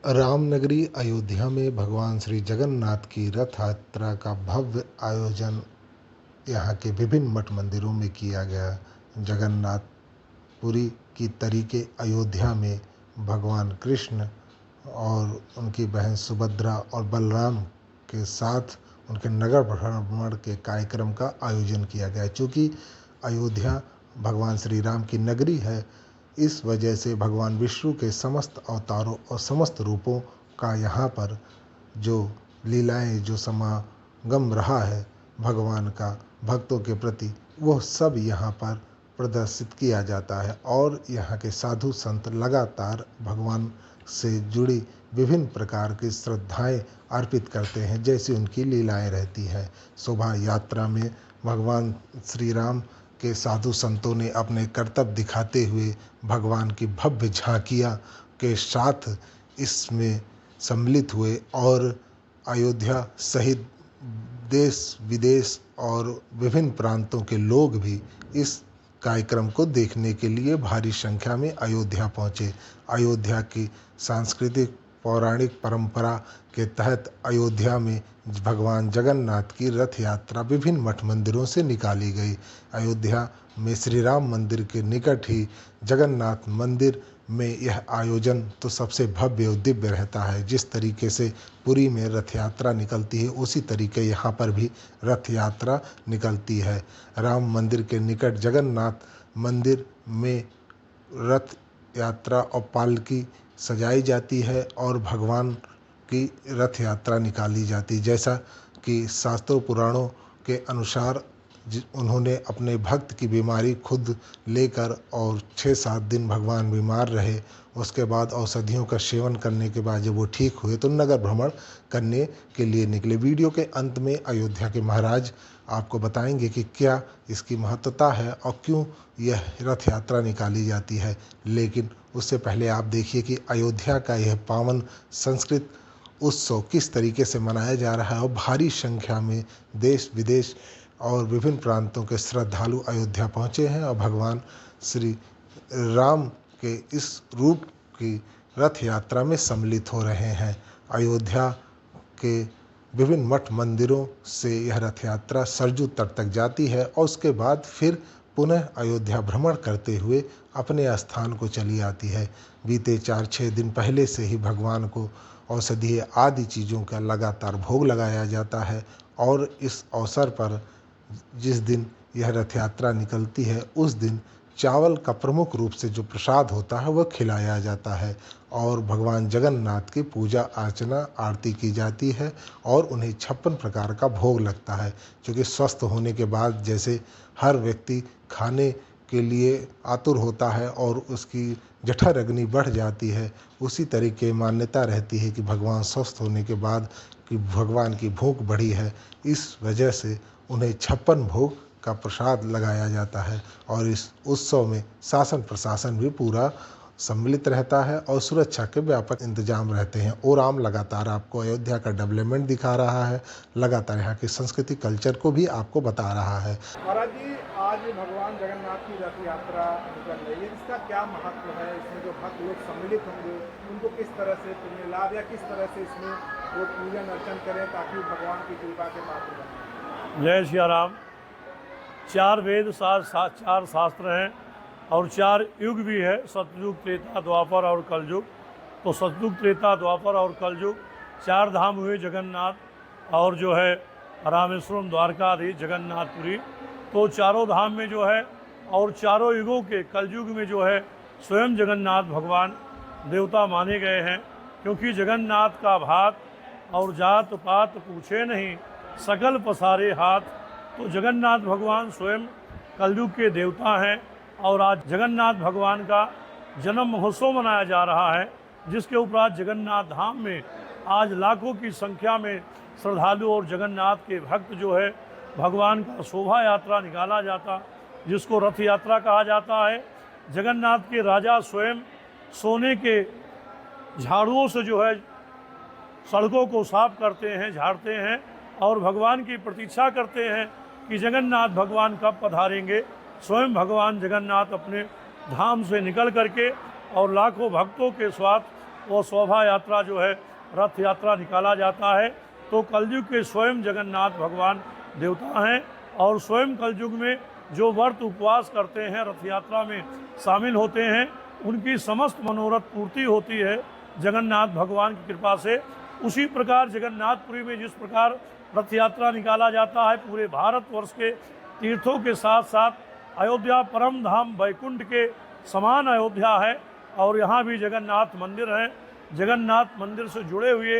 रामनगरी अयोध्या में भगवान श्री जगन्नाथ की रथ यात्रा का भव्य आयोजन यहाँ के विभिन्न मठ मंदिरों में किया गया। जगन्नाथपुरी की तरीके अयोध्या में भगवान कृष्ण और उनकी बहन सुभद्रा और बलराम के साथ उनके नगर भ्रमण के कार्यक्रम का आयोजन किया गया। चूँकि अयोध्या भगवान श्री राम की नगरी है, इस वजह से भगवान विष्णु के समस्त अवतारों और समस्त रूपों का यहाँ पर जो लीलाएं, जो समागम रहा है भगवान का भक्तों के प्रति, वो सब यहाँ पर प्रदर्शित किया जाता है। और यहाँ के साधु संत लगातार भगवान से जुड़ी विभिन्न प्रकार की श्रद्धाएं अर्पित करते हैं, जैसी उनकी लीलाएं रहती हैं। शोभा यात्रा में भगवान श्री राम के साधु संतों ने अपने कर्तव्य दिखाते हुए भगवान की भव्य झांकियाँ के साथ इसमें सम्मिलित हुए और अयोध्या सहित देश विदेश और विभिन्न प्रांतों के लोग भी इस कार्यक्रम को देखने के लिए भारी संख्या में अयोध्या पहुँचे। अयोध्या की सांस्कृतिक पौराणिक परंपरा के तहत अयोध्या में भगवान जगन्नाथ की रथ यात्रा विभिन्न मठ मंदिरों से निकाली गई। अयोध्या में श्री राम मंदिर के निकट ही जगन्नाथ मंदिर में यह आयोजन तो सबसे भव्य और दिव्य रहता है। जिस तरीके से पुरी में रथ यात्रा निकलती है, उसी तरीके यहाँ पर भी रथ यात्रा निकलती है। राम मंदिर के निकट जगन्नाथ मंदिर में रथ यात्रा और पालकी सजाई जाती है और भगवान की रथ यात्रा निकाली जाती। जैसा कि शास्त्रों पुराणों के अनुसार उन्होंने अपने भक्त की बीमारी खुद लेकर और 6-7 दिन भगवान बीमार रहे। उसके बाद औषधियों का सेवन करने के बाद जब वो ठीक हुए तो नगर भ्रमण करने के लिए निकले। वीडियो के अंत में अयोध्या के महाराज आपको बताएंगे कि क्या इसकी महत्वता है और क्यों यह रथ यात्रा निकाली जाती है। लेकिन उससे पहले आप देखिए कि अयोध्या का यह पावन संस्कृत उत्सव किस तरीके से मनाया जा रहा है और भारी संख्या में देश विदेश और विभिन्न प्रांतों के श्रद्धालु अयोध्या पहुँचे हैं और भगवान श्री राम के इस रूप की रथ यात्रा में सम्मिलित हो रहे हैं। अयोध्या के विभिन्न मठ मंदिरों से यह रथ यात्रा सरजू तट तक जाती है और उसके बाद फिर पुनः अयोध्या भ्रमण करते हुए अपने स्थान को चली आती है। बीते 4-6 दिन पहले से ही भगवान को औषधीय आदि चीज़ों का लगातार भोग लगाया जाता है और इस अवसर पर जिस दिन यह रथ यात्रा निकलती है उस दिन चावल का प्रमुख रूप से जो प्रसाद होता है वह खिलाया जाता है और भगवान जगन्नाथ की पूजा अर्चना आरती की जाती है और उन्हें 56 प्रकार का भोग लगता है। क्योंकि स्वस्थ होने के बाद जैसे हर व्यक्ति खाने के लिए आतुर होता है और उसकी जठर अग्नि बढ़ जाती है, उसी तरीके मान्यता रहती है कि भगवान स्वस्थ होने के बाद कि भगवान की भूख बढ़ी है, इस वजह से उन्हें 56 भोग का प्रसाद लगाया जाता है। और इस उत्सव में शासन प्रशासन भी पूरा सम्मिलित रहता है और सुरक्षा के व्यापक इंतजाम रहते हैं। और राम लगातार आपको अयोध्या का डेवलपमेंट दिखा रहा है, लगातार यहाँ की संस्कृति कल्चर को भी आपको बता रहा है। महाराज जी, आज भगवान जगन्नाथ की रथ यात्रा निकल रही है, इसका क्या महत्व है? इसमें जो भक्त लोग सम्मिलित होंगे उनको किस तरह से पुण्य लाभ या किस तरह से इसमें वो पूजन अर्चन करें ताकि भगवान की कृपा के पात्र बने? जय सिया राम। 4 वेद 4 शास्त्र हैं और 4 युग भी है, सतयुग त्रेता द्वापर और कलयुग। तो सतयुग त्रेता द्वापर और कलयुग 4 धाम हुए जगन्नाथ और जो है रामेश्वरम द्वारका आदि जगन्नाथपुरी। तो चारों धाम में जो है और चारों युगों के कलयुग में जो है स्वयं जगन्नाथ भगवान देवता माने गए हैं। क्योंकि जगन्नाथ का भात और जात पात पूछे नहीं, सकल पसारे हाथ। तो जगन्नाथ भगवान स्वयं कलयुग के देवता हैं और आज जगन्नाथ भगवान का जन्म महोत्सव मनाया जा रहा है, जिसके उपरांत जगन्नाथ धाम में आज लाखों की संख्या में श्रद्धालु और जगन्नाथ के भक्त जो है भगवान का शोभा यात्रा निकाला जाता, जिसको रथ यात्रा कहा जाता है। जगन्नाथ के राजा स्वयं सोने के झाड़ुओं से जो है सड़कों को साफ करते हैं, झाड़ते हैं और भगवान की प्रतीक्षा करते हैं कि जगन्नाथ भगवान कब पधारेंगे। स्वयं भगवान जगन्नाथ अपने धाम से निकल करके और लाखों भक्तों के साथ वो शोभा यात्रा जो है रथ यात्रा निकाला जाता है। तो कलयुग के स्वयं जगन्नाथ भगवान देवता हैं और स्वयं कलयुग में जो व्रत उपवास करते हैं रथ यात्रा में शामिल होते हैं उनकी समस्त मनोरथ पूर्ति होती है जगन्नाथ भगवान की कृपा से। उसी प्रकार जगन्नाथपुरी में जिस प्रकार रथ यात्रा निकाला जाता है, पूरे भारतवर्ष के तीर्थों के साथ साथ अयोध्या परम धाम वैकुंठ के समान अयोध्या है और यहाँ भी जगन्नाथ मंदिर हैं। जगन्नाथ मंदिर से जुड़े हुए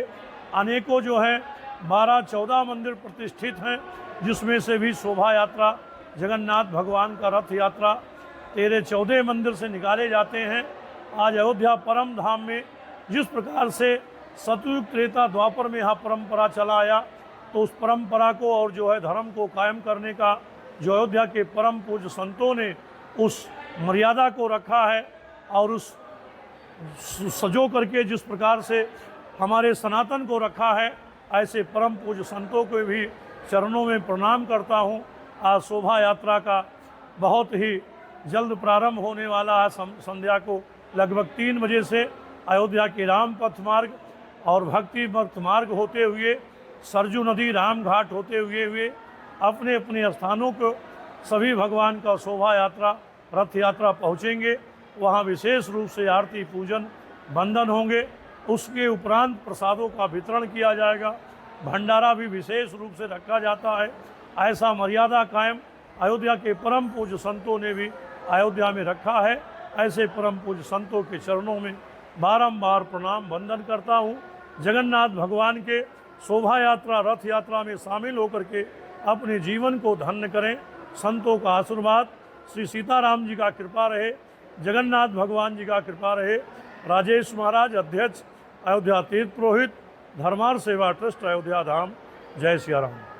अनेकों जो हैं 12-14 मंदिर प्रतिष्ठित हैं, जिसमें से भी शोभा यात्रा जगन्नाथ भगवान का रथ यात्रा 13-14 मंदिर से निकाले जाते हैं। आज अयोध्या परम धाम में जिस प्रकार से सतयुग त्रेता द्वापर में यहाँ परंपरा चला आया, तो उस परंपरा को और जो है धर्म को कायम करने का जो अयोध्या के परम पूज्य संतों ने उस मर्यादा को रखा है और उस सजो करके जिस प्रकार से हमारे सनातन को रखा है, ऐसे परम पूज्य संतों को भी चरणों में प्रणाम करता हूँ। आज शोभा यात्रा का बहुत ही जल्द प्रारंभ होने वाला है। संध्या को लगभग 3 बजे से अयोध्या के राम पथ मार्ग और भक्ति भक्त मार्ग होते हुए सरजू नदी राम घाट होते हुए अपने अपने स्थानों को सभी भगवान का शोभा यात्रा रथ यात्रा पहुँचेंगे। वहाँ विशेष रूप से आरती पूजन बंदन होंगे। उसके उपरांत प्रसादों का वितरण किया जाएगा। भंडारा भी विशेष रूप से रखा जाता है। ऐसा मर्यादा कायम अयोध्या के परम पूज्य संतों ने भी अयोध्या में रखा है। ऐसे परम पूज्य संतों के चरणों में बारंबार प्रणाम वंदन करता हूँ। जगन्नाथ भगवान के शोभा यात्रा रथ यात्रा में शामिल होकर के अपने जीवन को धन्य करें। संतों का आशीर्वाद, श्री सीताराम जी का कृपा रहे, जगन्नाथ भगवान जी का कृपा रहे। राजेश महाराज अध्यक्ष अयोध्या तीर्थ पुरोहित धर्मार्थ सेवा ट्रस्ट अयोध्या धाम। जय सिया राम।